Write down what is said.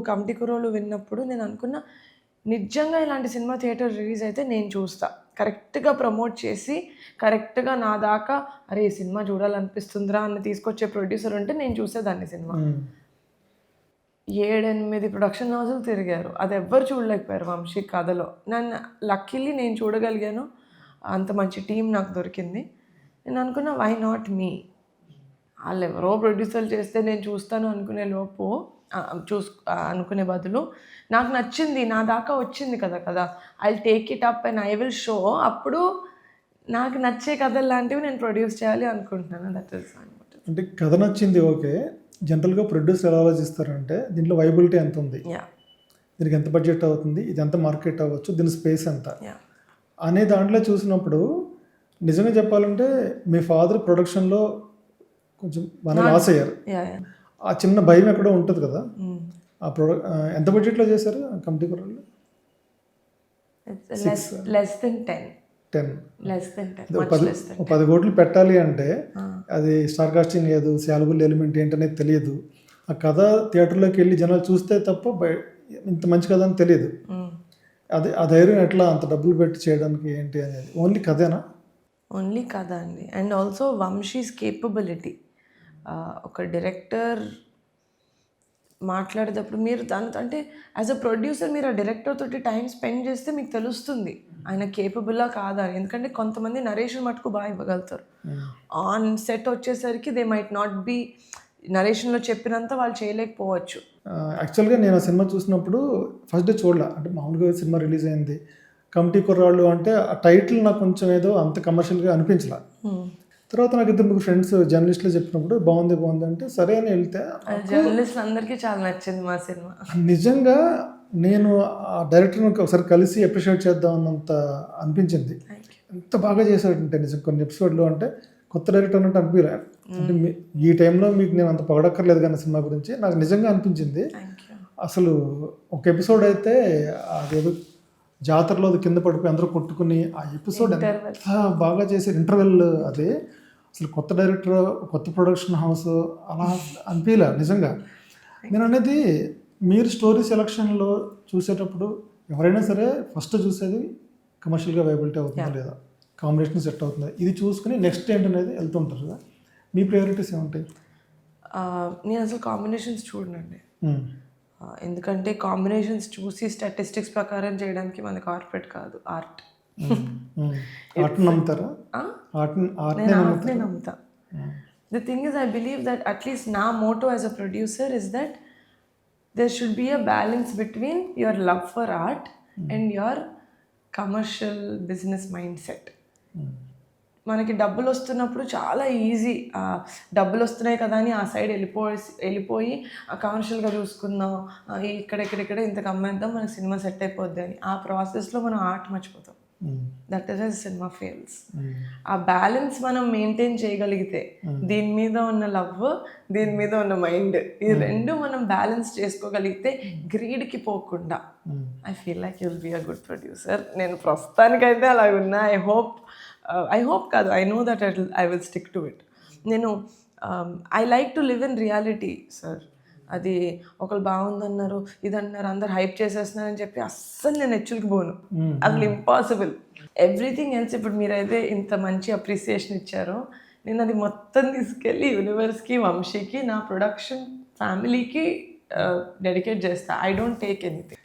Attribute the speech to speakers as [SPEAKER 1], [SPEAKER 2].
[SPEAKER 1] Committee కుర్రోళ్ళు విన్నప్పుడు నేను అనుకున్నా, నిజంగా ఇలాంటి సినిమా థియేటర్ రిలీజ్ అయితే నేను చూస్తా. కరెక్ట్‌గా ప్రమోట్ చేసి, కరెక్ట్‌గా నా దాకా అరే! ఈ సినిమా చూడాలనిపిస్తుందిరా అని తీసుకొచ్చే ప్రొడ్యూసర్ ఉంటే నేను చూసేదాన్ని సినిమా. 7, 8 ప్రొడక్షన్ హౌసులు తిరిగారు. అది ఎవ్వరు చూడలేకపోయారు వంశీ కథలో. లక్కీలీ నేను చూడగలిగాను. అంత మంచి టీమ్ నాకు దొరికింది. నేను అనుకున్నా వై నాట్ మీ? ఆళ్ళెవరో ప్రొడ్యూసర్లు చేస్తే నేను చూస్తాను అనుకునే లోపు అనుకునే బదులు నాకు నచ్చింది, నా దాకా వచ్చింది కదా! I'll take it up and I will show. అప్పుడు నాకు నచ్చే కథలు లాంటివి నేను ప్రొడ్యూస్ చేయాలి అనుకుంటున్నాను. దట్ ఈస్
[SPEAKER 2] అంటే కథ నచ్చింది ఓకే. జనరల్‌గా ప్రొడ్యూసర్ ఎలా ఆలోచిస్తారంటే దీంట్లో వైబిలిటీ ఎంత ఉంది? దీనికి ఎంత బడ్జెట్ అవుతుంది? ఇది ఎంత మార్కెట్ అవ్వచ్చు? దీని స్పేస్ ఎంత? అనే దాంట్లో చూసినప్పుడు నిజంగా చెప్పాలంటే మీ ఫాదర్ ప్రొడక్షన్‌లో కొంచెం బాగా లాస్ అయ్యారు. ఆ చిన్న భయం ఎక్కడో ఉంటుంది కదా! ఆ ఎంత బడ్జెట్‌లో చేశారు కమిటీ కుర్రోళ్ళు?
[SPEAKER 1] Less than 10.
[SPEAKER 2] 10 కోట్లు పెట్టాలి అంటే అది స్టార్ కాస్టింగ్ లేదు, శాలబుల్ ఎలిమెంట్ ఏంటనేది తెలియదు. ఆ కథ థియేటర్లోకి వెళ్ళి జనాలు చూస్తే తప్ప ఇంత మంచి కథ అని తెలియదు. అది ఆ ధైర్యం ఎట్లా అంత డబ్బులు పెట్టి చేయడానికి ఏంటి అనేది? ఓన్లీ కథేనా?
[SPEAKER 1] ఓన్లీ కథ అండి. And also Vamshi's capability. ఒక డైరెక్టర్ మాట్లాడేటప్పుడు మీరు దానితో అంటే యాజ్ అ ప్రొడ్యూసర్ మీరు ఆ డైరెక్టర్ తోటి టైం స్పెండ్ చేస్తే మీకు తెలుస్తుంది ఆయన కేపబుల్లా కాదా అని. ఎందుకంటే కొంతమంది నరేషన్ మటుకు బాగా ఇవ్వగలుగుతారు. ఆన్ సెట్ వచ్చేసరికి దే మైట్ నాట్ బీ నరేషన్లో చెప్పినంత వాళ్ళు చేయలేకపోవచ్చు.
[SPEAKER 2] యాక్చువల్గా నేను ఆ సినిమా చూసినప్పుడు ఫస్ట్ డే చూడలే. అంటే మామూలుగా సినిమా రిలీజ్ అయింది, కమిటీ కుర్రాళ్ళు అంటే ఆ టైటిల్ నాకు కొంచెం ఏదో అంత కమర్షియల్గా అనిపించలే. తర్వాత నాకు 2 ఫ్రెండ్స్ జర్నలిస్టులు చెప్పినప్పుడు బాగుంది అంటే సరే అని వెళ్తే
[SPEAKER 1] జర్నలిస్ట్ అందరికీ చాలా నచ్చింది మా సినిమా.
[SPEAKER 2] నిజంగా నేను ఆ డైరెక్టర్ని ఒకసారి కలిసి అప్రిషియేట్ చేద్దాం అన్నంత అనిపించింది. ఎంత బాగా చేశాడంటే నిజం కొన్ని ఎపిసోడ్లో అంటే కొత్త డైరెక్టర్ అన్నట్టు అనిపించలే. అంటే ఈ టైంలో మీకు నేను అంత పొగడక్కర్లేదు కానీ సినిమా గురించి నాకు నిజంగా అనిపించింది. అసలు ఒక ఎపిసోడ్ అయితే అదేదో జాతరలో అది కింద పడిపోయి అందరూ కొట్టుకుని ఆ ఎపిసోడ్ ఎంత బాగా చేశారు. ఇంటర్వెల్ అది అసలు కొత్త డైరెక్టర్, కొత్త ప్రొడక్షన్ హౌస్ అలా అనిపించలే నిజంగా. నేను అనేది మీరు స్టోరీ సెలక్షన్లో చూసేటప్పుడు ఎవరైనా సరే ఫస్ట్ చూసేది కమర్షియల్గా వైబిలిటీ అవుతుందా లేదా, కాంబినేషన్ సెట్ అవుతుందా, ఇది చూసుకుని నెక్స్ట్ ఏంటనేది వెళ్తుంటారు కదా. మీ ప్రయారిటీస్ ఏముంటాయి?
[SPEAKER 1] నేను అసలు కాంబినేషన్స్ చూడనండి. ఎందుకంటే కాంబినేషన్స్ చూసి స్టాటిస్టిక్స్ ప్రకారం చేయడానికి మన కార్పొరేట్ కాదు, ఆర్ట్.
[SPEAKER 2] నమ్ముతారా?
[SPEAKER 1] నేను ఆర్ట్నే నమ్ముతా. The thing is I believe that at least నా motto as a producer is that there should be a balance between your love for art and your commercial business mindset. మనకి డబ్బులు వస్తున్నప్పుడు చాలా ఈజీ, డబ్బులు వస్తున్నాయి కదా అని ఆ సైడ్ వెళ్ళిపోయి కమర్షియల్గా చూసుకుందాం, ఇక్కడ ఇంతకు అమ్మేద్దాం మనకి సినిమా సెట్ అయిపోద్ది అని. ఆ ప్రాసెస్లో మనం ఆర్ట్ మర్చిపోతాం. That is as cinema fails. ఆ బ్యాలెన్స్ మనం మెయింటైన్ చేయగలిగితే, దీని మీద ఉన్న లవ్, దీని మీద ఉన్న మైండ్, ఈ రెండు మనం బ్యాలెన్స్ చేసుకోగలిగితే గ్రీడ్కి పోకుండా I feel like you will be a good producer. నేను ప్రస్తుతానికైతే అలా ఉన్నా. ఐ హోప్ కాదు, I know that I will stick to it. నేను I like to live in reality sir. అది ఒకరు బాగుందన్నారు, ఇదన్నారు, అందరు హైప్ చేసేస్తున్నారని చెప్పి అస్సలు నేను హెచ్చులకి పోను. అసలు ఇంపాసిబుల్. Everything else. ఇప్పుడు మీరైతే ఇంత మంచి అప్రిసియేషన్ ఇచ్చారో, నేను అది మొత్తం తీసుకెళ్ళి యూనివర్స్కి, వంశీకి, నా ప్రొడక్షన్ ఫ్యామిలీకి డెడికేట్ చేస్తా. I don't take anything.